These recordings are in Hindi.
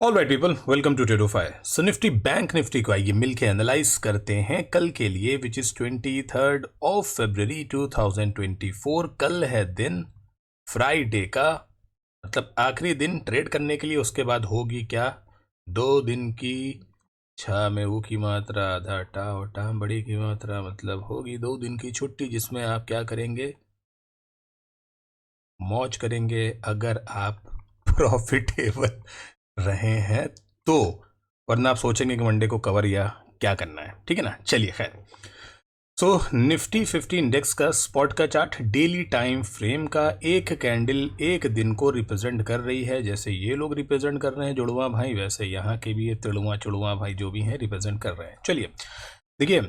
All right people, welcome to Tradofy. So Nifty bank Nifty को आइए मिलके एनालाइज करते हैं कल के लिए, विच इज 23 ऑफ February 2024। कल है दिन फ्राइडे का, मतलब आखिरी दिन ट्रेड करने के लिए। उसके बाद होगी क्या, 2 दिन की छा में वो की मात्रा आधा टा और टा बड़ी की मात्रा, मतलब होगी 2 दिन की छुट्टी, जिसमें आप क्या करेंगे, मौज करेंगे अगर आप प्रॉफिटेबल रहे हैं तो, वरना आप सोचेंगे कि मंडे को कवर या क्या करना है। ठीक है ना, चलिए खैर। सो निफ्टी 50 इंडेक्स का स्पॉट का चार्ट डेली टाइम फ्रेम का एक कैंडल एक दिन को रिप्रेजेंट कर रही है। जैसे ये लोग रिप्रेजेंट कर रहे हैं जुड़वा भाई, वैसे यहाँ के भी ये तिड़ुआ चुड़वा भाई जो भी हैं रिप्रेजेंट कर रहे हैं। चलिए देखिए,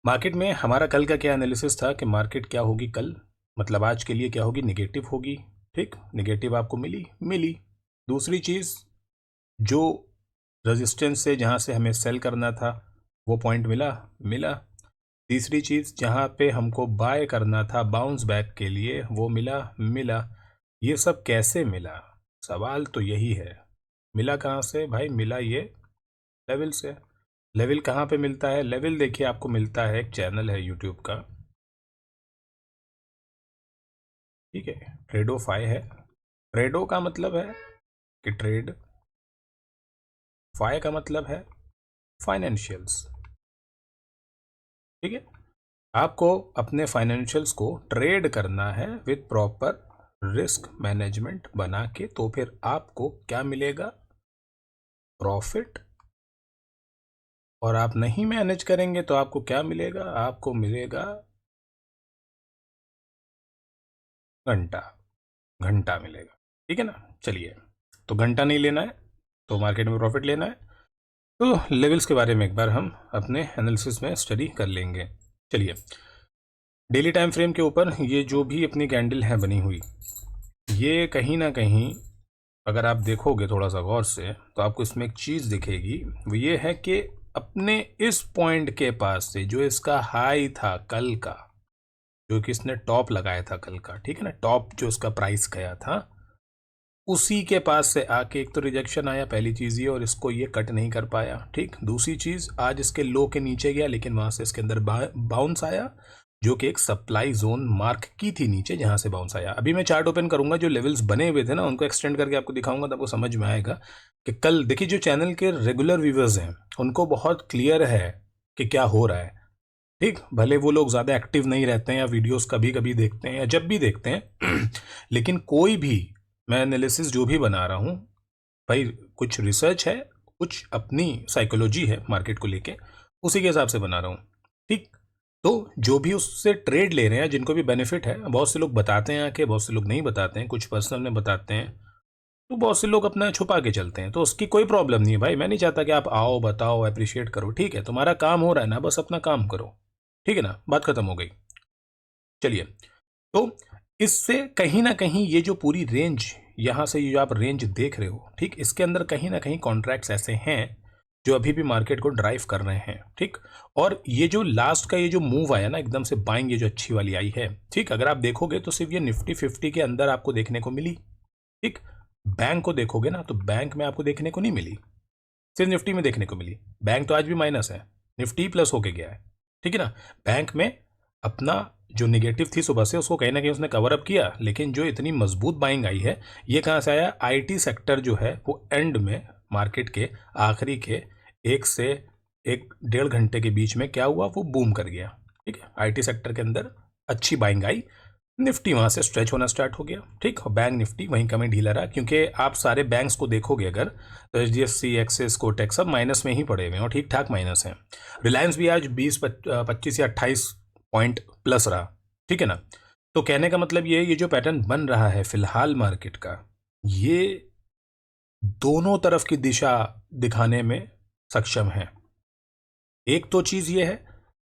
मार्केट में हमारा कल का क्या एनालिसिस था कि मार्केट क्या होगी कल, मतलब आज के लिए क्या होगी, निगेटिव होगी। ठीक, निगेटिव आपको मिली। दूसरी चीज़, जो रेजिस्टेंस से जहाँ से हमें सेल करना था वो पॉइंट मिला। तीसरी चीज़, जहाँ पे हमको बाय करना था बाउंस बैक के लिए, वो मिला। ये सब कैसे मिला, सवाल तो यही है। मिला कहाँ से भाई, मिला ये लेवल से। लेवल कहाँ पे मिलता है, लेवल देखिए आपको मिलता है, एक चैनल है यूट्यूब का, ठीक है, ट्रेडोफाई है। ट्रेडो का मतलब है कि ट्रेड, फाई का मतलब है फाइनेंशियल्स। ठीक है, आपको अपने फाइनेंशियल्स को ट्रेड करना है विद प्रॉपर रिस्क मैनेजमेंट बना के, तो फिर आपको क्या मिलेगा, प्रॉफिट। और आप नहीं मैनेज करेंगे तो आपको क्या मिलेगा, आपको मिलेगा घंटा मिलेगा। ठीक है ना, चलिए, तो घंटा नहीं लेना है तो मार्केट में प्रॉफिट लेना है। तो लेवल्स के बारे में एक बार हम अपने एनालिसिस में स्टडी कर लेंगे। चलिए, डेली टाइम फ्रेम के ऊपर ये जो भी अपनी कैंडल है बनी हुई, ये कहीं ना कहीं अगर आप देखोगे थोड़ा सा गौर से तो आपको इसमें एक चीज़ दिखेगी, वो ये है कि अपने इस पॉइंट के पास से जो इसका हाई था कल का, जो कि इसने टॉप लगाया था कल का, ठीक है ना, टॉप जो इसका प्राइस गया था, उसी के पास से आके एक तो रिजेक्शन आया, पहली चीज़ ये, और इसको ये कट नहीं कर पाया। ठीक, दूसरी चीज़, आज इसके लो के नीचे गया लेकिन वहाँ से इसके अंदर बाउंस आया, जो कि एक सप्लाई जोन मार्क की थी नीचे, जहाँ से बाउंस आया। अभी मैं चार्ट ओपन करूंगा, जो लेवल्स बने हुए थे ना उनको एक्सटेंड करके आपको दिखाऊंगा, तब आपको समझ में आएगा कि कल देखिए, जो चैनल के रेगुलर व्यूवर्स हैं उनको बहुत क्लियर है कि क्या हो रहा है। ठीक, भले वो लोग ज़्यादा एक्टिव नहीं रहते हैं या वीडियोस कभी कभी देखते हैं या जब भी देखते हैं लेकिन कोई भी, मैं एनालिसिस जो भी बना रहा हूँ भाई, कुछ रिसर्च है, कुछ अपनी साइकोलॉजी है मार्केट को लेके, उसी के हिसाब से बना रहा हूँ। ठीक, तो जो भी उससे ट्रेड ले रहे हैं, जिनको भी बेनिफिट है, बहुत से लोग बताते हैं आके, बहुत से लोग नहीं बताते हैं, कुछ पर्सनल में बताते हैं, तो बहुत से लोग अपना छुपा के चलते हैं। तो उसकी कोई प्रॉब्लम नहीं है भाई, मैं नहीं चाहता कि आप आओ बताओ अप्रिशिएट करो, ठीक है, तुम्हारा काम हो रहा है ना, बस अपना काम करो। ठीक है ना, बात खत्म हो गई। चलिए, तो इससे कहीं ना कहीं ये जो पूरी रेंज, यहां से ये जो आप रेंज देख रहे हो, ठीक, इसके अंदर कहीं ना कहीं कॉन्ट्रैक्ट्स ऐसे हैं जो अभी भी मार्केट को ड्राइव कर रहे हैं। ठीक, और ये जो लास्ट का ये जो मूव आया ना, एकदम से बाइंग, ये जो अच्छी वाली आई है, ठीक, अगर आप देखोगे तो सिर्फ ये निफ्टी 50 के अंदर आपको देखने को मिली। ठीक, बैंक को देखोगे ना तो बैंक में आपको देखने को नहीं मिली, सिर्फ निफ्टी में देखने को मिली। बैंक तो आज भी माइनस है, निफ्टी प्लस होके गया है। ठीक है ना, बैंक में अपना जो निगेटिव थी सुबह से, उसको कहीं ना कहीं उसने कवर अप किया, लेकिन जो इतनी मजबूत बाइंग आई है, ये कहाँ से आया, आईटी सेक्टर जो है वो एंड में, मार्केट के आखिरी के 1 से 1.5 घंटे के बीच में क्या हुआ, वो बूम कर गया। ठीक है, आईटी सेक्टर के अंदर अच्छी बाइंग आई, निफ्टी वहां से स्ट्रेच होना स्टार्ट हो गया। ठीक, और बैंक निफ्टी वहीं कमी ढीला रहा, क्योंकि आप सारे बैंक्स को देखोगे अगर, तो HDFC, एक्सिस, कोटक सब माइनस में ही पड़े हुए हैं और ठीक ठाक माइनस हैं। रिलायंस भी आज 20, 25 या 28 पॉइंट प्लस रहा। ठीक है ना, तो कहने का मतलब ये जो पैटर्न बन रहा है फिलहाल मार्केट का, ये दोनों तरफ की दिशा दिखाने में सक्षम है। एक तो चीज ये है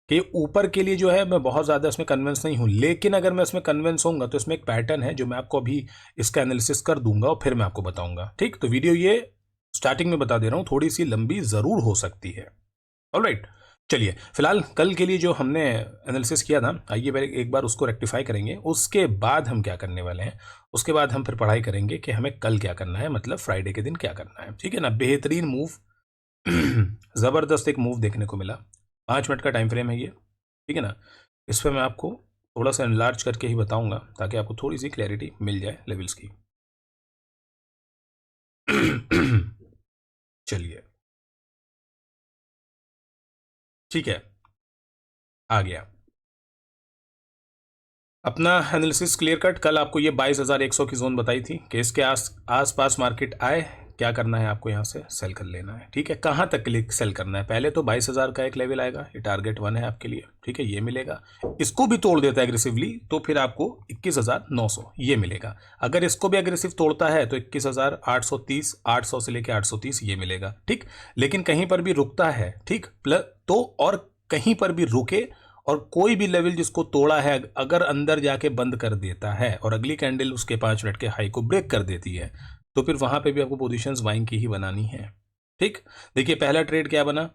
कि ऊपर के लिए जो है मैं बहुत ज़्यादा इसमें कन्विंस नहीं हूं, लेकिन अगर मैं इसमें कन्विंस होऊंगा तो इसमें एक पैटर्न है जो मैं आपको अभी इसका एनालिसिस कर दूंगा और फिर मैं आपको बताऊंगा। ठीक, तो वीडियो ये स्टार्टिंग में बता दे रहा हूं, थोड़ी सी लंबी ज़रूर हो सकती है। ऑलराइट, चलिए फिलहाल कल के लिए जो हमने एनालिसिस किया था, आइए एक बार उसको रेक्टिफाई करेंगे। उसके बाद हम क्या करने वाले हैं, उसके बाद हम फिर पढ़ाई करेंगे कि हमें कल क्या करना है, मतलब फ्राइडे के दिन क्या करना है। ठीक है ना, बेहतरीन मूव ज़बरदस्त एक मूव देखने को मिला। 5 मिनट का टाइम फ्रेम है ये, ठीक है ना। इस पर मैं आपको थोड़ा सा एनलार्ज करके ही बताऊंगा ताकि आपको थोड़ी सी क्लैरिटी मिल जाए लेवल्स की। चलिए ठीक है, आ गया अपना एनालिसिस क्लियर कट। कल आपको ये 22,100 की जोन बताई थी कि इसके आस पास मार्केट आए, क्या करना है आपको, यहाँ से सेल कर लेना है। ठीक है, कहाँ तक के लिए सेल करना है, पहले तो 22,000 का एक लेवल आएगा, ये टारगेट 1 है आपके लिए। ठीक है, ये मिलेगा। इसको भी तोड़ देता है एग्रेसिवली तो फिर आपको 21,900 ये मिलेगा। अगर इसको भी एग्रेसिव तोड़ता है तो 21,830, 800 से लेकर 830 ये मिलेगा। ठीक, लेकिन कहीं पर भी रुकता है, ठीक, प्लस तो और कहीं पर भी रुके और कोई भी लेवल जिसको तोड़ा है अगर अंदर जाके बंद कर देता है और अगली कैंडल उसके 5 मिनट के हाई को ब्रेक कर देती है तो फिर वहां पे भी आपको पोजीशंस बाइंग की ही बनानी है। ठीक, देखिए पहला ट्रेड क्या बना,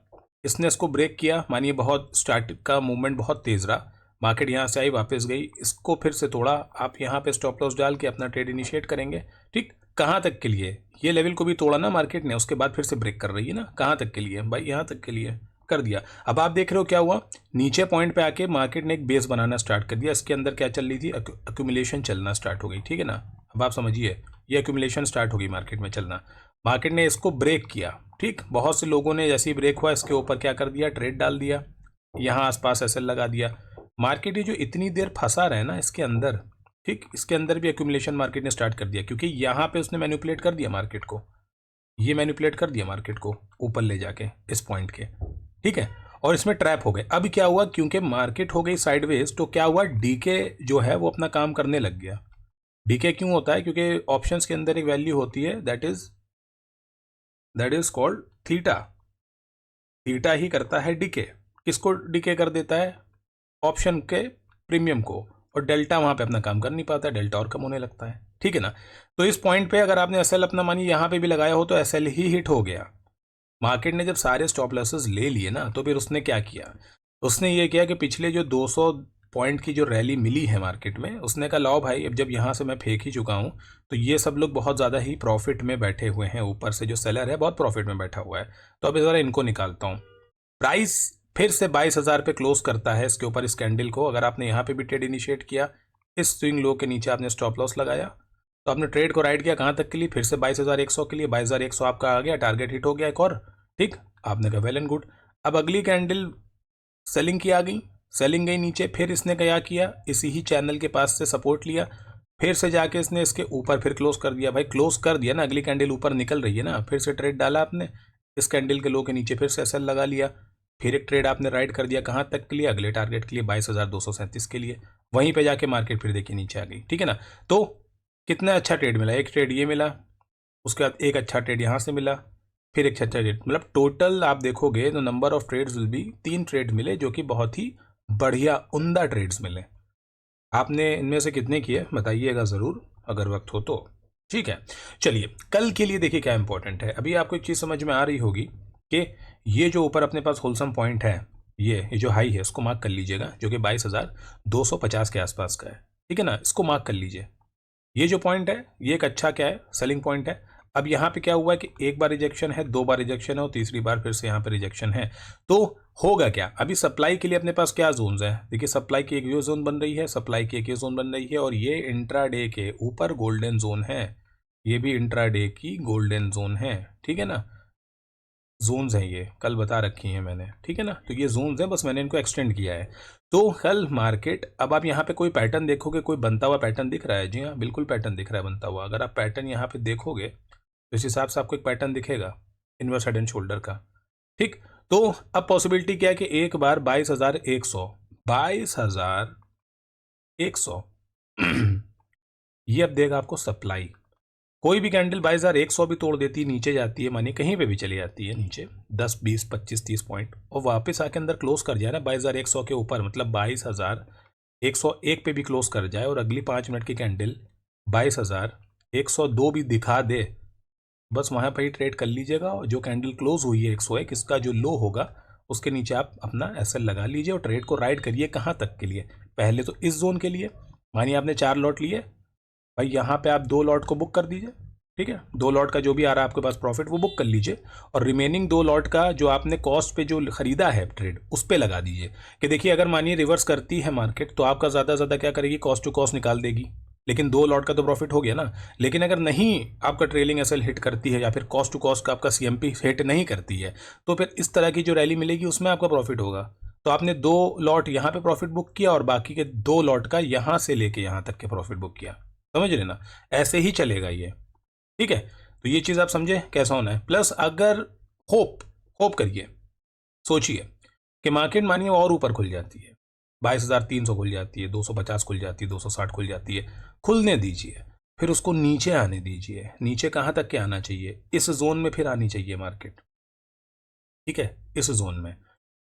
इसने इसको ब्रेक किया, मानिए बहुत स्टार्ट का मूवमेंट बहुत तेज रहा, मार्केट यहाँ से आई वापस गई, इसको फिर से तोड़ा, आप यहाँ पे स्टॉप लॉस डाल के अपना ट्रेड इनिशिएट करेंगे। ठीक, कहाँ तक के लिए, ये लेवल को भी तोड़ा ना मार्केट ने, उसके बाद फिर से ब्रेक कर रही है ना, कहाँ तक के लिए भाई, यहाँ तक के लिए कर दिया। अब आप देख रहे हो क्या हुआ, नीचे पॉइंट पे आके मार्केट ने एक बेस बनाना स्टार्ट कर दिया, इसके अंदर क्या चल रही थी, अक्यूमुलेशन चलना स्टार्ट हो गई। ठीक है ना, अब आप समझिए ये अक्यूमुलेशन स्टार्ट होगी मार्केट में चलना, मार्केट ने इसको ब्रेक किया। ठीक, बहुत से लोगों ने जैसे ही ब्रेक हुआ इसके ऊपर क्या कर दिया, ट्रेड डाल दिया, यहाँ आसपास एसएल लगा दिया। मार्केट ये जो इतनी देर फंसा रहा है ना इसके अंदर, ठीक, इसके अंदर भी अक्यूमुलेशन मार्केट ने स्टार्ट कर दिया क्योंकि यहाँ पे उसने मैनिपुलेट कर दिया मार्केट को, ये मैनिपुलेट कर दिया मार्केट को ऊपर ले जाके इस पॉइंट के। ठीक है, और इसमें ट्रैप हो गए। अब क्या हुआ, क्योंकि मार्केट हो गई साइडवेज तो क्या हुआ, डीके जो है वो अपना काम करने लग गया। डीके क्यों होता है, क्योंकि ऑप्शंस के अंदर एक वैल्यू होती है that is called theta. Theta ही करता है डीके, किसको डीके कर देता है, ऑप्शन के प्रीमियम को, और डेल्टा वहां पे अपना काम कर नहीं पाता, डेल्टा और कम होने लगता है। ठीक है ना, तो इस पॉइंट पे अगर आपने एसएल अपना मानिए यहाँ पे भी लगाया हो तो एसएल ही हिट हो गया। मार्केट ने जब सारे स्टॉप लॉसेस ले लिए ना तो फिर उसने क्या किया, उसने ये किया कि पिछले जो 200 पॉइंट की जो रैली मिली है मार्केट में, उसने कहा लाओ भाई अब जब यहाँ से मैं फेंक ही चुका हूँ तो ये सब लोग बहुत ज़्यादा ही प्रॉफिट में बैठे हुए हैं, ऊपर से जो सेलर है बहुत प्रॉफिट में बैठा हुआ है, तो अब इस बार इनको निकालता हूँ। प्राइस फिर से 22,000 पे क्लोज करता है इसके ऊपर, इस कैंडल को अगर आपने यहाँ पे भी ट्रेड इनिशिएट किया, इस स्विंग लो के नीचे आपने स्टॉप लॉस लगाया तो आपने ट्रेड को राइट किया कहाँ तक के लिए, फिर से 22,100 के लिए, 22,100 आपका आ गया, टारगेट हिट हो गया एक और। ठीक, आपने कहा वेल एंड गुड। अब अगली कैंडल सेलिंग की आ गई, सेलिंग गई नीचे, फिर इसने क्या किया, इसी ही चैनल के पास से सपोर्ट लिया, फिर से जाके इसने इसके ऊपर फिर क्लोज कर दिया। भाई क्लोज कर दिया ना, अगली कैंडल ऊपर निकल रही है ना, फिर से ट्रेड डाला आपने, इस कैंडल के लो के नीचे फिर से एसएल लगा लिया, फिर एक ट्रेड आपने राइट कर दिया कहाँ तक के लिए, अगले टारगेट के लिए 22,237 के लिए, वहीं पे जाके मार्केट फिर देखिए नीचे आ गई। ठीक है ना, तो कितना अच्छा ट्रेड मिला, एक ट्रेड ये मिला, उसके बाद एक अच्छा ट्रेड यहाँ से मिला, फिर एक अच्छा ट्रेड, मतलब टोटल आप देखोगे तो number of trades will be 3 trade मिले जो कि बहुत ही बढ़िया उम्दा ट्रेड्स मिले। आपने इनमें से कितने किए बताइएगा ज़रूर अगर वक्त हो तो। ठीक है, चलिए कल के लिए देखिए क्या इंपॉर्टेंट है। अभी आपको एक चीज़ समझ में आ रही होगी कि ये जो ऊपर अपने पास होलसम पॉइंट है, ये जो हाई है इसको मार्क कर लीजिएगा, जो कि 22,250 के आसपास का है। ठीक है ना, इसको मार्क कर लीजिए। ये जो पॉइंट है ये एक अच्छा क्या है, सेलिंग पॉइंट है। अब यहाँ पे क्या हुआ है कि एक बार रिजेक्शन है, 2 बार रिजेक्शन है और तीसरी बार फिर से यहाँ पे रिजेक्शन है, तो होगा क्या, अभी सप्लाई के लिए अपने पास क्या जोन्स है, देखिए सप्लाई की एक ये जोन बन रही है, सप्लाई की एक ये जोन बन रही है, और ये इंट्राडे के ऊपर गोल्डन जोन है, ये भी इंट्राडे की गोल्डन जोन है। ठीक है ना, जोन्स हैं ये, कल बता रखी हैं मैंने। ठीक है ना, तो ये जोन्स हैं, बस मैंने इनको एक्सटेंड किया है। तो कल मार्केट, अब आप यहाँ पे कोई पैटर्न देखोगे, कोई बनता हुआ पैटर्न दिख रहा है, जी हाँ बिल्कुल पैटर्न दिख रहा है बनता हुआ। अगर आप पैटर्न यहाँ पे देखोगे तो इस हिसाब से आपको एक पैटर्न दिखेगा इनवर्स हेड एंड शोल्डर का। ठीक, तो अब पॉसिबिलिटी क्या है कि एक बार 22,100, 22,100 ये अब देगा आपको सप्लाई। कोई भी कैंडल 22,100 भी तोड़ देती है, नीचे जाती है, मानी कहीं पे भी चली जाती है नीचे 10, 20, 25, 30 पॉइंट, और वापस आके अंदर क्लोज कर जाए ना 22,100 के ऊपर, मतलब 22,101 पे भी क्लोज कर जाए, और अगली 5 मिनट की कैंडल 22,102 भी दिखा दे, बस वहाँ पर ही ट्रेड कर लीजिएगा, और जो कैंडल क्लोज हुई है 101 इसका जो लो होगा उसके नीचे आप अपना एसएल लगा लीजिए और ट्रेड को राइड करिए। कहाँ तक के लिए? पहले तो इस जोन के लिए, मानिए आपने 4 लॉट लिए भाई, यहाँ पे आप 2 लॉट को बुक कर दीजिए। ठीक है, 2 लॉट का जो भी आ रहा है आपके पास प्रॉफिट वो बुक कर लीजिए, और रिमेनिंग 2 लॉट का जो आपने कॉस्ट पे जो खरीदा है ट्रेड उस पे लगा दीजिए। कि देखिए अगर मानिए रिवर्स करती है मार्केट तो आपका ज़्यादा से ज़्यादा क्या करेगी, कॉस्ट टू कॉस्ट निकाल देगी, लेकिन 2 लॉट का तो प्रॉफिट हो गया ना। लेकिन अगर नहीं आपका ट्रेलिंग एसएल हिट करती है या फिर कॉस्ट टू कॉस्ट का आपका सीएमपी हिट नहीं करती है, तो फिर इस तरह की जो रैली मिलेगी उसमें आपका प्रॉफिट होगा। तो आपने 2 लॉट यहाँ पे प्रॉफिट बुक किया और बाकी के 2 लॉट का यहाँ से लेके यहाँ तक के प्रॉफिट बुक किया। समझ रहे ना, ऐसे ही चलेगा ये। ठीक है, तो ये चीज़ आप समझे कैसा होना है। प्लस अगर होप करिए, सोचिए कि मार्केट मानिए और ऊपर खुल जाती है, 22,300 खुल जाती है, 250 खुल जाती है, 260 खुल जाती है, खुलने दीजिए, फिर उसको नीचे आने दीजिए। नीचे कहाँ तक के आना चाहिए, इस जोन में फिर आनी चाहिए मार्केट। ठीक है, इस जोन में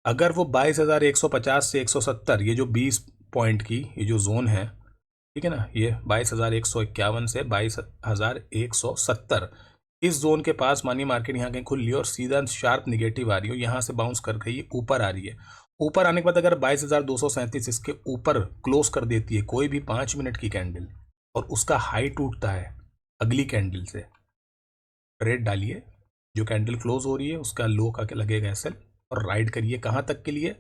अगर वो 22,150 से 170, ये जो 20 पॉइंट की ये जो जोन है, ठीक है ना, ये 22,151 से 22,170, इस जोन के पास मानिए मार्केट यहाँ कहीं खुल ली और सीधा शार्प निगेटिव आ रही हो, यहाँ से बाउंस कर गई ऊपर आ रही है। ऊपर आने के बाद अगर 22,237 इसके ऊपर क्लोज कर देती है कोई भी 5 मिनट की कैंडल और उसका हाई टूटता है अगली कैंडल से, ट्रेड डालिए, जो कैंडल क्लोज हो रही है उसका लो का लगेगा एसएल, और राइड करिए कहाँ तक के लिए।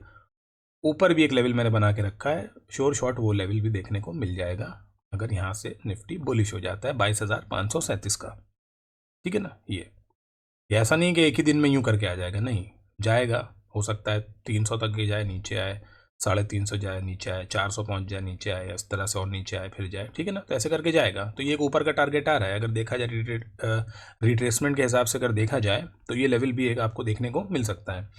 ऊपर भी एक लेवल मैंने बना के रखा है, श्योर शॉट वो लेवल भी देखने को मिल जाएगा अगर यहाँ से निफ्टी बुलिश हो जाता है 22,537 का। ठीक है ना, ये ऐसा नहीं कि एक ही दिन में यूं करके आ जाएगा, नहीं, जाएगा, हो सकता है 300 तक ही जाए, नीचे आए, 350 जाए, नीचे आए, 400 पहुंच जाए, नीचे आए, इस तरह से और नीचे आए फिर जाए। ठीक है ना, तो ऐसे करके जाएगा। तो ये एक ऊपर का टारगेट आ रहा है, अगर देखा जाए रिट्रेसमेंट के हिसाब से अगर देखा जाए तो ये लेवल भी एक आपको देखने को मिल सकता है।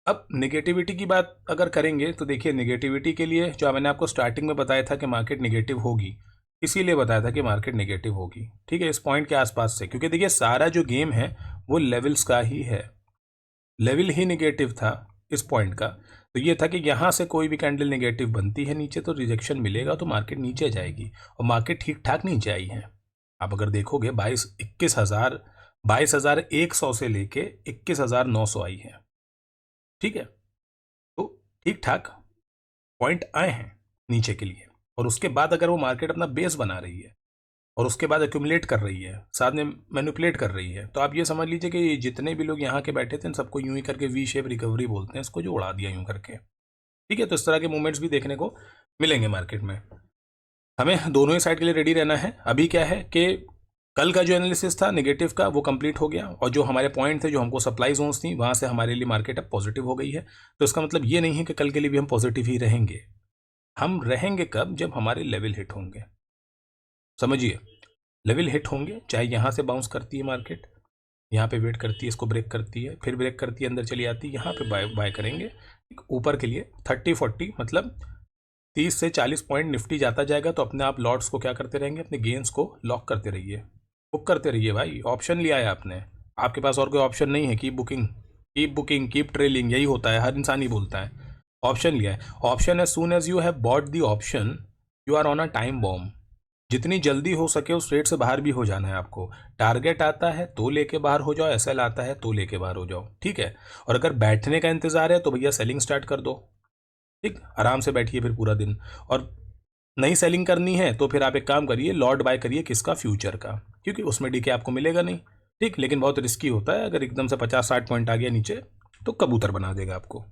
अब नेगेटिविटी की बात अगर करेंगे तो देखिए, नेगेटिविटी के लिए जो मैंने आपको स्टार्टिंग में बताया था कि मार्केट नेगेटिव होगी, इसीलिए बताया था कि मार्केट नेगेटिव होगी। ठीक है, इस पॉइंट के आसपास से, क्योंकि देखिए सारा जो गेम है वो लेवल्स का ही है, लेवल ही नेगेटिव था इस पॉइंट का। तो ये था कि यहाँ से कोई भी कैंडल नेगेटिव बनती है नीचे तो रिजेक्शन मिलेगा, तो मार्केट नीचे जाएगी, और मार्केट ठीक ठाक नीचे आई है। आप अगर देखोगे 22,100 से लेके 21,900 आई है। ठीक है, तो ठीक ठाक पॉइंट आए हैं नीचे के लिए, और उसके बाद अगर वो मार्केट अपना बेस बना रही है और उसके बाद एक्यूमुलेट कर रही है, साथ में मैनिपुलेट कर रही है, तो आप ये समझ लीजिए कि जितने भी लोग यहाँ के बैठे थे सबको यूं ही करके वी शेप रिकवरी बोलते हैं इसको, जो उड़ा दिया यूं करके। ठीक है, तो इस तरह के मूवमेंट्स भी देखने को मिलेंगे मार्केट में। हमें दोनों ही साइड के लिए रेडी रहना है। अभी क्या है कि कल का जो एनालिसिस था नेगेटिव का वो कंप्लीट हो गया, और जो हमारे पॉइंट थे, जो हमको सप्लाई जोन्स थी, वहाँ से हमारे लिए मार्केट अब पॉजिटिव हो गई है। तो इसका मतलब ये नहीं है कि कल के लिए भी हम पॉजिटिव ही रहेंगे। हम रहेंगे कब, जब हमारे लेवल हिट होंगे। समझिए, लेवल हिट होंगे, चाहे यहाँ से बाउंस करती है मार्केट, यहाँ पे वेट करती है, इसको ब्रेक करती है, फिर ब्रेक करती है, अंदर चली आती है, यहाँ पे बाय करेंगे ऊपर के लिए 30-40, मतलब 30 से 40 पॉइंट निफ्टी जाता जाएगा, तो अपने आप लॉट्स को क्या करते रहेंगे, अपने गेंस को लॉक करते रहिए, बुक करते रहिए। भाई ऑप्शन लिया है आपने, आपके पास और कोई ऑप्शन नहीं है। Keep booking, keep booking, keep trailing, यही होता है, हर इंसान ही बोलता है। ऑप्शन लिया है, option as soon as you have bought the option you are on a time bomb. जितनी जल्दी हो सके उस रेट से बाहर भी हो जाना है आपको। टारगेट आता है तो लेके बाहर हो जाओ, एसएल आता है तो लेके बाहर हो जाओ। ठीक है, और अगर बैठने का इंतजार है तो भैया सेलिंग स्टार्ट कर दो। ठीक, आराम से बैठिए फिर पूरा दिन। और नहीं सेलिंग करनी है तो फिर आप एक काम करिए, लॉट बाय करिए, किसका, फ्यूचर का, क्योंकि उसमें डीके आपको मिलेगा नहीं। ठीक, लेकिन बहुत रिस्की होता है, अगर एकदम से 50-60 पॉइंट आ गया नीचे तो कबूतर बना देगा आपको।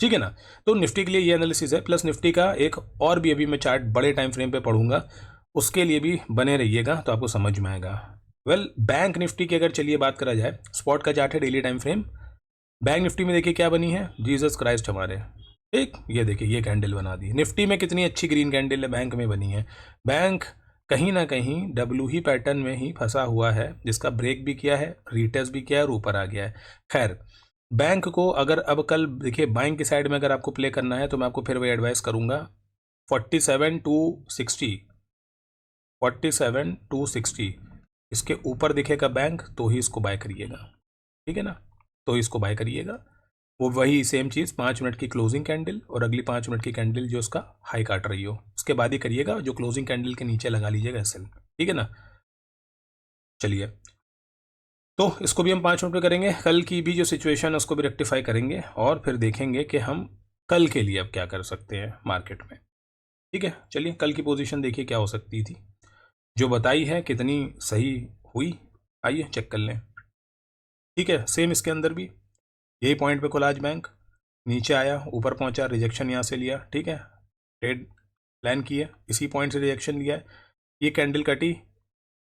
ठीक है ना, तो निफ्टी के लिए ये एनालिसिस है। प्लस निफ्टी का एक और भी अभी मैं चार्ट बड़े टाइम फ्रेम पे पढ़ूंगा, उसके लिए भी बने रहिएगा तो आपको समझ में आएगा। बैंक निफ्टी की अगर चलिए बात करा जाए, स्पॉट का चार्ट है, daily time frame. Bank Nifty में देखिए क्या बनी है, जीसस क्राइस्ट हमारे। ठीक, ये देखिए ये कैंडल बना दी। निफ्टी में कितनी अच्छी ग्रीन कैंडल है बैंक में बनी है। बैंक कहीं ना कहीं डब्ल्यू ही पैटर्न में ही फंसा हुआ है, जिसका ब्रेक भी किया है, रीटेस्ट भी किया है और ऊपर आ गया है। खैर, बैंक को अगर अब कल देखिए बैंक की साइड में अगर आपको प्ले करना है तो मैं आपको फिर वही एडवाइस करूंगा, 47-60, 47-60 इसके ऊपर दिखेगा बैंक तो ही इसको बाय करिएगा। ठीक है ना, तो इसको बाय करिएगा। वो वही सेम चीज़, 5 मिनट की क्लोजिंग कैंडल और अगली 5 मिनट की कैंडल जो उसका हाई काट रही हो उसके बाद ही करिएगा, जो क्लोजिंग कैंडल के नीचे लगा लीजिएगा एसएल। ठीक है ना, चलिए तो इसको भी हम 5 मिनट में करेंगे, कल की भी जो सिचुएशन है उसको भी रेक्टिफाई करेंगे और फिर देखेंगे कि हम कल के लिए अब क्या कर सकते हैं मार्केट में। ठीक है, चलिए कल की पोजीशन देखिए क्या हो सकती थी, जो बताई है कितनी सही हुई, आइए चेक कर लें। ठीक है, सेम इसके अंदर भी यही पॉइंट पे खुला आज बैंक, नीचे आया, ऊपर पहुंचा, रिजेक्शन यहाँ से लिया। ठीक है, ट्रेड प्लान किया, इसी पॉइंट से रिजेक्शन लिया है, ये कैंडल कटी,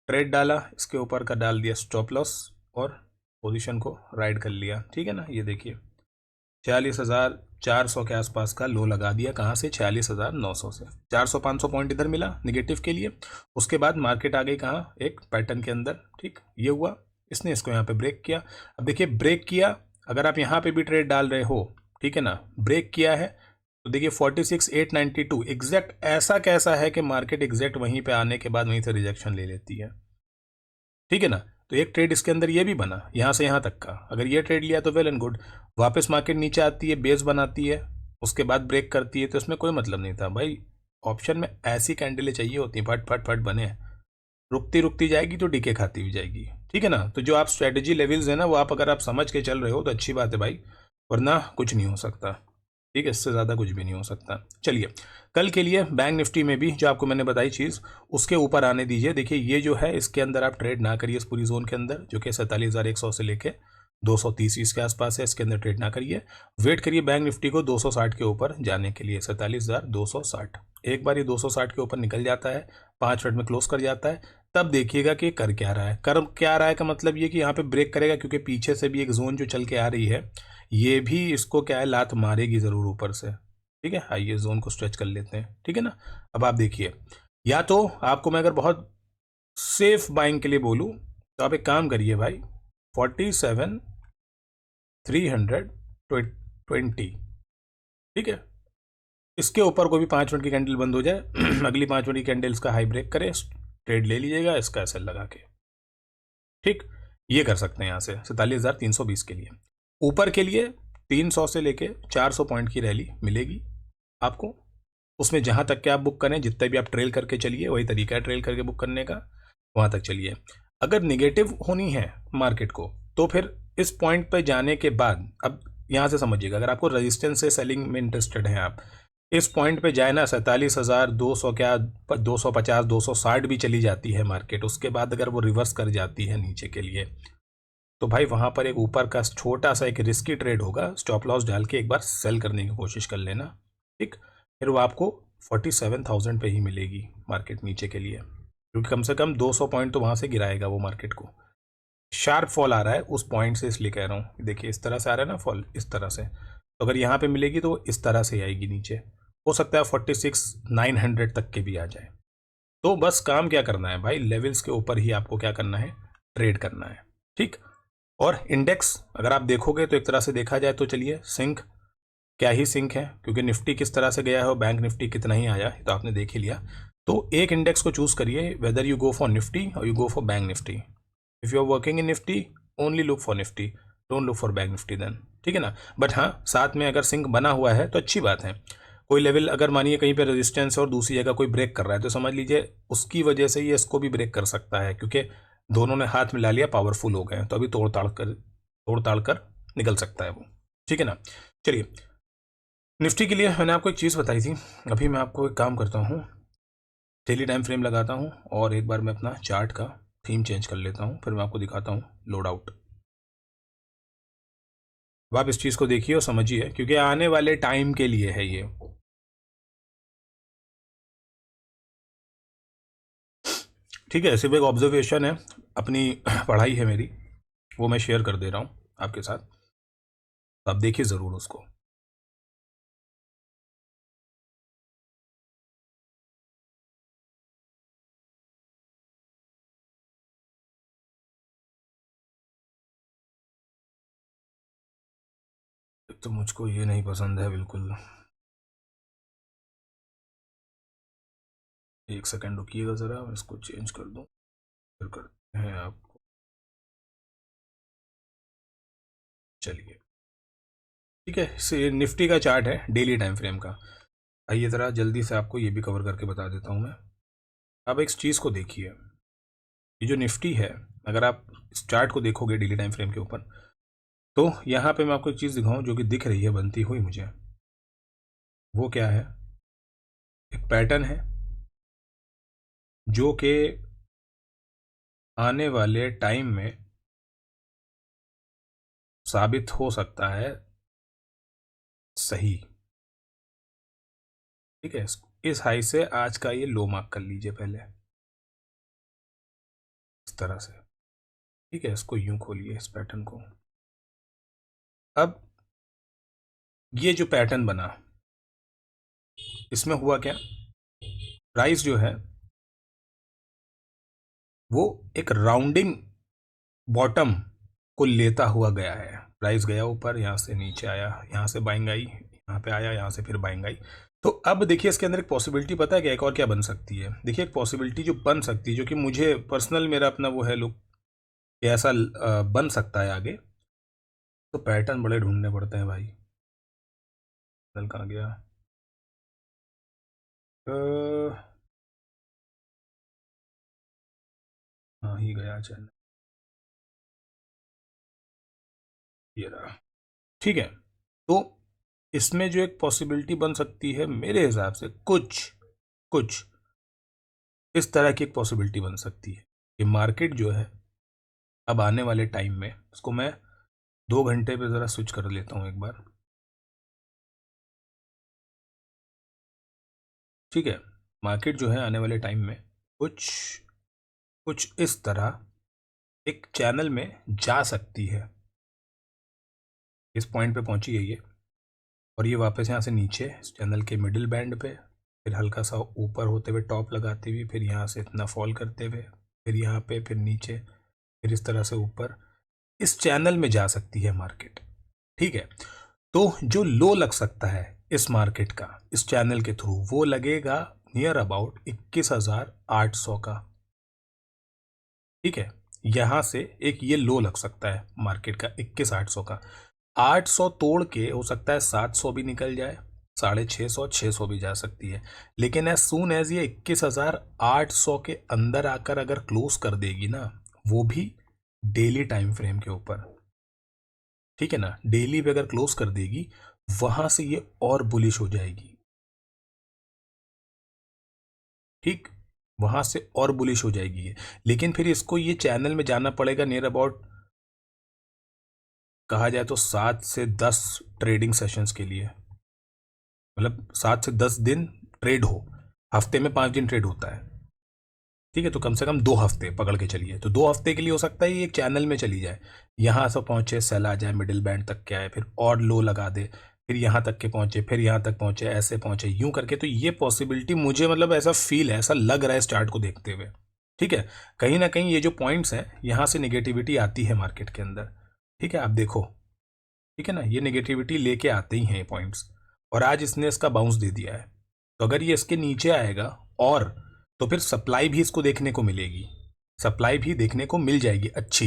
ट्रेड डाला, इसके ऊपर का डाल दिया स्टॉप लॉस और पोजीशन को राइड कर लिया। ठीक है ना, ये देखिए 46,400 के आसपास का लो लगा दिया, कहाँ से, 46,900 से। 400-500 पॉइंट इधर मिला निगेटिव के लिए, उसके बाद मार्केट आ गई कहाँ, एक पैटर्न के अंदर। ठीक, ये हुआ, इसने इसको यहाँ पे ब्रेक किया। अब देखिए ब्रेक किया, अगर आप यहाँ पे भी ट्रेड डाल रहे हो, ठीक है ना, ब्रेक किया है तो देखिए 46,892 एग्जैक्ट ऐसा कैसा है कि मार्केट एग्जैक्ट वहीं पे आने के बाद वहीं से रिजेक्शन ले लेती है। ठीक है ना, तो एक ट्रेड इसके अंदर ये भी बना यहाँ से यहाँ तक का, अगर ये ट्रेड लिया तो वेल एंड गुड, वापस मार्केट नीचे आती है, बेस बनाती है, उसके बाद ब्रेक करती है, तो इसमें कोई मतलब नहीं था भाई। ऑप्शन में ऐसी कैंडलें चाहिए होती हैं, फट फट फट बने, रुकती रुकती जाएगी तो डीके खाती हुई जाएगी। ठीक है ना, तो जो आप स्ट्रेटेजी लेवल्स है ना, वो आप अगर आप समझ के चल रहे हो तो अच्छी बात है भाई, वरना कुछ नहीं हो सकता। ठीक है, इससे ज़्यादा कुछ भी नहीं हो सकता। चलिए कल के लिए बैंक निफ्टी में भी जो आपको मैंने बताई चीज़ उसके ऊपर आने दीजिए। देखिए ये जो है इसके अंदर आप ट्रेड ना करिए, इस पूरी जोन के अंदर जो कि 47,100 से लेके 230 के आसपास है, इसके अंदर ट्रेड ना करिए। वेट करिए बैंक निफ्टी को 260 के ऊपर जाने के लिए, 47,260। एक बार ये 260 के ऊपर निकल जाता है, 5 मिनट में क्लोज कर जाता है, तब देखिएगा कि कर क्या रहा है। कर क्या रहा है का मतलब ये कि यहाँ पे ब्रेक करेगा, क्योंकि पीछे से भी एक जोन जो चल के आ रही है, ये भी इसको क्या है, लात मारेगी ज़रूर ऊपर से। ठीक है, आइए जोन को स्ट्रेच कर लेते हैं। ठीक है ना, अब आप देखिए, या तो आपको मैं अगर बहुत सेफ बाइंग के लिए बोलूँ तो आप एक काम करिए भाई, 47,320। ठीक है, इसके ऊपर कोई भी 5 मिनट की कैंडल बंद हो जाए अगली 5 मिनट की कैंडल इसका हाई ब्रेक करे, ट्रेड ले लीजिएगा इसका एसएल लगा के। ठीक, ये कर सकते हैं यहाँ से 47,320 के लिए। ऊपर के लिए 300 से लेके 400 पॉइंट की रैली मिलेगी आपको, उसमें जहाँ तक के आप बुक करें, जितने भी आप ट्रेल करके चलिए, वही तरीका है ट्रेल करके बुक करने का, वहाँ तक चलिए। अगर निगेटिव होनी है मार्केट को तो फिर इस पॉइंट पर जाने के बाद, अब यहाँ से समझिएगा, अगर आपको रेजिस्टेंस से सेलिंग में इंटरेस्टेड हैं आप, इस पॉइंट पे जाए ना, 47,200 क्या 250 260 भी चली जाती है मार्केट, उसके बाद अगर वो रिवर्स कर जाती है नीचे के लिए, तो भाई वहाँ पर एक ऊपर का छोटा सा एक रिस्की ट्रेड होगा, स्टॉप लॉस डाल के एक बार सेल करने की कोशिश कर लेना। ठीक, फिर वो आपको 47,000 पे ही मिलेगी मार्केट नीचे के लिए, क्योंकि कम से कम 200 पॉइंट तो वहाँ से गिराएगा वो मार्केट को। शार्प फॉल आ रहा है उस पॉइंट से, इसलिए कह रहा हूँ, देखिए इस तरह से आ रहा है ना फॉल, इस तरह से, तो अगर यहाँ पे मिलेगी तो इस तरह से आएगी नीचे, हो सकता है 46,900 तक के भी आ जाए। तो बस काम क्या करना है भाई, लेवल्स के ऊपर ही आपको क्या करना है, ट्रेड करना है। ठीक, और इंडेक्स अगर आप देखोगे तो एक तरह से देखा जाए तो चलिए सिंक, क्या ही सिंक है, क्योंकि निफ्टी किस तरह से गया है और बैंक निफ्टी कितना ही आया तो आपने देख ही लिया। तो एक इंडेक्स को चूज करिए, whether you go for Nifty और you go for bank Nifty. If you are working in Nifty, only look for Nifty, don't look for bank Nifty then. ठीक है ना, बट हाँ साथ में अगर सिंक बना हुआ है तो अच्छी बात है। कोई लेवल अगर मानिए कहीं पे रेजिस्टेंस है और दूसरी जगह कोई ब्रेक कर रहा है, तो समझ लीजिए उसकी वजह से ये इसको भी ब्रेक कर सकता है, क्योंकि दोनों ने हाथ मिला लिया, पावरफुल हो गए हैं, तो अभी तोड़ ताड़ कर निकल सकता है वो। ठीक है ना, चलिए निफ्टी के लिए मैंने आपको एक चीज़ बताई थी, अभी मैं आपको एक काम करता हूँ, डेली टाइम फ्रेम लगाता हूँ और एक बार मैं अपना चार्ट का थीम चेंज कर लेता हूँ, फिर मैं आपको दिखाता हूँ लोड आउट। अब आप इस चीज़ को देखिए और समझिए, क्योंकि आने वाले टाइम के लिए है ये। ठीक है, सिर्फ एक ऑब्जर्वेशन है, अपनी पढ़ाई है मेरी, वो मैं शेयर कर दे रहा हूँ आपके साथ, तो आप देखिए ज़रूर उसको। तो मुझको ये नहीं पसंद है बिल्कुल, एक सेकंड रुकिएगा ज़रा, मैं इसको चेंज कर दूँ, फिर करते हैं आपको। चलिए ठीक है, से निफ्टी का चार्ट है डेली टाइम फ्रेम का, आइए ज़रा जल्दी से आपको ये भी कवर करके बता देता हूँ मैं। अब एक चीज़ को देखिए, ये जो निफ्टी है, अगर आप इस चार्ट को देखोगे डेली टाइम फ्रेम के ऊपर, तो यहाँ पे मैं आपको एक चीज़ दिखाऊं जो कि दिख रही है बनती हुई मुझे। वो क्या है? एक पैटर्न है जो कि आने वाले टाइम में साबित हो सकता है सही। ठीक है, इस हाई से आज का ये लो मार्क कर लीजिए पहले, इस तरह से। ठीक है, इसको यूं खोलिए इस पैटर्न को। अब ये जो पैटर्न बना, इसमें हुआ क्या? प्राइस जो है वो एक राउंडिंग बॉटम को लेता हुआ गया है। प्राइस गया ऊपर, यहाँ से नीचे आया, यहाँ से बाइंग आई, यहाँ पे आया, यहाँ से फिर बाइंग आई। तो अब देखिए इसके अंदर एक पॉसिबिलिटी पता है क्या, एक और क्या बन सकती है? देखिए एक पॉसिबिलिटी जो बन सकती है, जो कि मुझे पर्सनल, मेरा अपना वो है लुक कि ऐसा बन सकता है आगे। तो पैटर्न बड़े ढूंढने पड़ते हैं भाई। कल कहाँ गया? हाँ ही गया चैनल, ये रहा। ठीक है, तो इसमें जो एक पॉसिबिलिटी बन सकती है मेरे हिसाब से, कुछ कुछ इस तरह की एक पॉसिबिलिटी बन सकती है कि मार्केट जो है अब आने वाले टाइम में, इसको मैं 2 घंटे पे ज़रा स्विच कर लेता हूँ एक बार। ठीक है, मार्केट जो है आने वाले टाइम में कुछ कुछ इस तरह एक चैनल में जा सकती है। इस पॉइंट पे पहुंची है ये, और ये वापस यहाँ से नीचे इस चैनल के मिडिल बैंड पे, फिर हल्का सा ऊपर होते हुए टॉप लगाते हुए, फिर यहाँ से इतना फॉल करते हुए, फिर यहाँ पे, फिर नीचे, फिर इस तरह से ऊपर, इस चैनल में जा सकती है मार्केट। ठीक है, तो जो लो लग सकता है इस मार्केट का इस चैनल के थ्रू, वो लगेगा नियर अबाउट 21,800 का। ठीक है, यहां से एक ये लो लग सकता है मार्केट का 21,800 का। 800 तोड़ के हो सकता है 700 भी निकल जाए, 650, 600 भी जा सकती है। लेकिन एज सून एज ये 21,800 के अंदर आकर अगर क्लोज कर देगी ना, वो भी डेली टाइम फ्रेम के ऊपर, ठीक है ना, डेली पे अगर क्लोज कर देगी, वहां से ये और बुलिश हो जाएगी। ठीक, वहां से और बुलिश हो जाएगी ये। लेकिन फिर इसको ये चैनल में जाना पड़ेगा नियर अबाउट, कहा जाए तो 7 से 10 ट्रेडिंग सेशंस के लिए, मतलब 7 से 10 दिन ट्रेड हो। हफ्ते में 5 दिन ट्रेड होता है। ठीक है, तो कम से कम 2 हफ्ते पकड़ के चलिए, तो 2 हफ्ते के लिए हो सकता है ये एक चैनल में चली जाए, यहाँ से पहुंचे, सेल आ जाए, मिडिल बैंड तक के आए, फिर और लो लगा दे, फिर यहाँ तक के पहुंचे, फिर यहाँ तक पहुंचे, ऐसे पहुंचे, यूं करके। तो ये पॉसिबिलिटी मुझे, मतलब ऐसा फील है, ऐसा लग रहा है इस चार्ट को देखते हुए। ठीक है, कहीं ना कहीं ये जो पॉइंट्स हैं, यहाँ से निगेटिविटी आती है मार्केट के अंदर। ठीक है, आप देखो, ठीक है ना, ये नेगेटिविटी लेके आते ही हैं ये पॉइंट्स, और आज इसने इसका बाउंस दे दिया है। तो अगर ये इसके नीचे आएगा और, तो फिर सप्लाई भी इसको देखने को मिलेगी, सप्लाई भी देखने को मिल जाएगी अच्छी।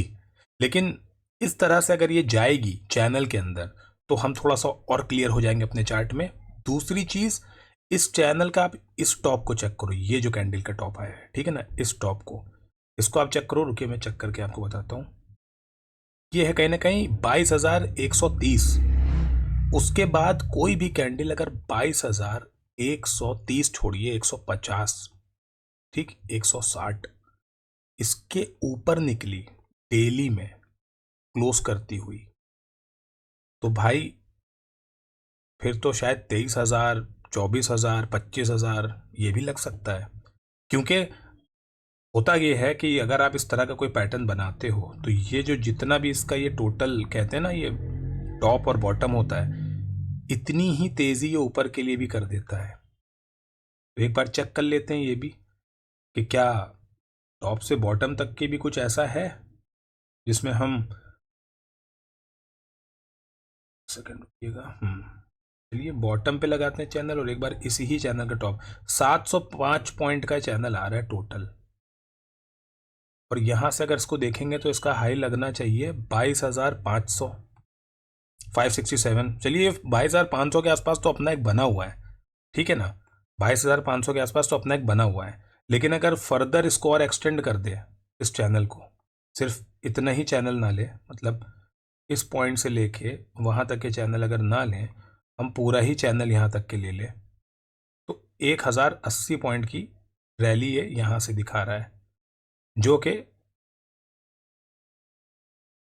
लेकिन इस तरह से अगर ये जाएगी चैनल के अंदर, तो हम थोड़ा सा और क्लियर हो जाएंगे अपने चार्ट में। दूसरी चीज, इस चैनल का आप इस टॉप को चेक करो, ये जो कैंडल का टॉप आया है, ठीक है ना, इस टॉप को, इसको आप चेक करो। रुकिए मैं चेक करके आपको बताता हूँ। ये है कहीं ना कहीं 22,130। उसके बाद कोई भी कैंडल अगर 22,130 छोड़िए, 150, ठीक, 160, इसके ऊपर निकली डेली में क्लोज करती हुई, तो भाई फिर तो शायद 23,000, 24,000, 25,000 ये भी लग सकता है। क्योंकि होता ये है कि अगर आप इस तरह का कोई पैटर्न बनाते हो, तो ये जो जितना भी इसका ये टोटल कहते हैं ना, ये टॉप और बॉटम होता है, इतनी ही तेजी ये ऊपर के लिए भी कर देता है। तो एक बार चेक कर लेते हैं ये भी, कि क्या टॉप से बॉटम तक के भी कुछ ऐसा है जिसमें हम, सेकंड रुकिएगा, चलिए बॉटम पे लगाते हैं चैनल, और एक बार इसी ही चैनल का टॉप, 705 पॉइंट का चैनल आ रहा है टोटल, और यहां से अगर इसको देखेंगे तो इसका हाई लगना चाहिए 22,500, 567। चलिए 22,500 के आसपास तो अपना एक बना हुआ है, ठीक है ना, 22,500 के आसपास तो अपना एक बना हुआ है। लेकिन अगर फर्दर इसको और एक्सटेंड कर दे, इस चैनल को, सिर्फ इतना ही चैनल ना ले, मतलब इस पॉइंट से लेके वहाँ तक के चैनल अगर ना लें, हम पूरा ही चैनल यहाँ तक के ले लें, तो 1080 पॉइंट की रैली ये यहाँ से दिखा रहा है, जो कि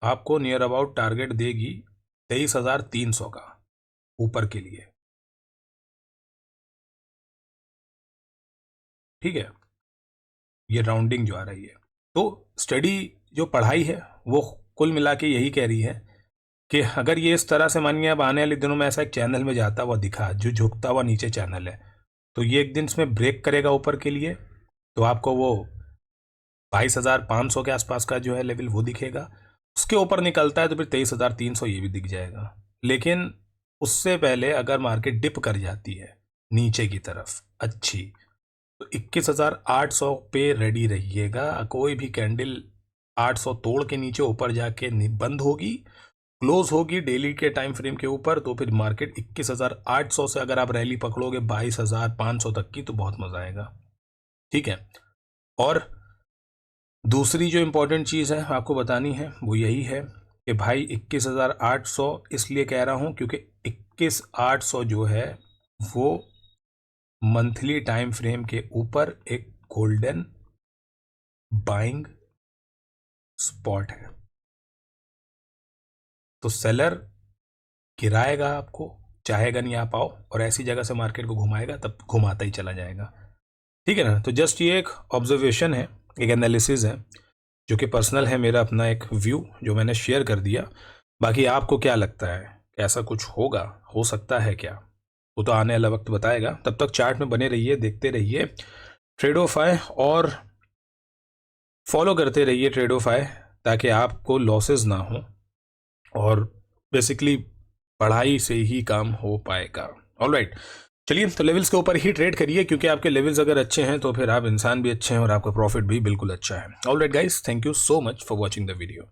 आपको नियर अबाउट टारगेट देगी 23,300 का ऊपर के लिए। ठीक है, ये राउंडिंग जो आ रही है, तो स्टडी जो पढ़ाई है वो कुल मिला के यही कह रही है कि अगर ये इस तरह से मानिए अब आने वाले दिनों में ऐसा एक चैनल में जाता हुआ दिखा जो झुकता हुआ नीचे चैनल है, तो ये एक दिन इसमें ब्रेक करेगा ऊपर के लिए, तो आपको वो 22,500 के आसपास का जो है लेवल वो दिखेगा। उसके ऊपर निकलता है तो फिर 23,300 ये भी दिख जाएगा। लेकिन उससे पहले अगर मार्केट डिप कर जाती है नीचे की तरफ अच्छी, तो 21,800 पे रेडी रहिएगा। कोई भी कैंडल 800 तोड़ के नीचे ऊपर जाके बंद होगी, क्लोज होगी डेली के टाइम फ्रेम के ऊपर, तो फिर मार्केट 21,800 से अगर आप रैली पकड़ोगे 22,500 तक की, तो बहुत मजा आएगा। ठीक है, और दूसरी जो इंपॉर्टेंट चीज़ है आपको बतानी है वो यही है कि भाई 21,800 इसलिए कह रहा हूं क्योंकि 21,800 जो है वो मंथली टाइम फ्रेम के ऊपर एक गोल्डन बाइंग स्पॉट है। तो सेलर गिराएगा आपको, चाहेगा नहीं आप आओ, और ऐसी जगह से मार्केट को घुमाएगा, तब घुमाता ही चला जाएगा। ठीक है ना, तो जस्ट ये एक ऑब्जर्वेशन है, एक एनालिसिस है, जो कि पर्सनल है, मेरा अपना एक व्यू जो मैंने शेयर कर दिया। बाकी आपको क्या लगता है, ऐसा कुछ होगा, हो सकता है क्या, वो तो आने वाला वक्त बताएगा। तब तक चार्ट में बने रहिए, देखते रहिए ट्रेडोफाई और फॉलो करते रहिए ट्रेडोफाई, ताकि आपको लॉसेस ना हो और बेसिकली पढ़ाई से ही काम हो पाएगा। ऑलराइट, चलिए, तो लेवल्स के ऊपर ही ट्रेड करिए, क्योंकि आपके लेवल्स अगर अच्छे हैं तो फिर आप इंसान भी अच्छे हैं और आपका प्रॉफिट भी बिल्कुल अच्छा है। Alright guys, thank you so much for watching the video.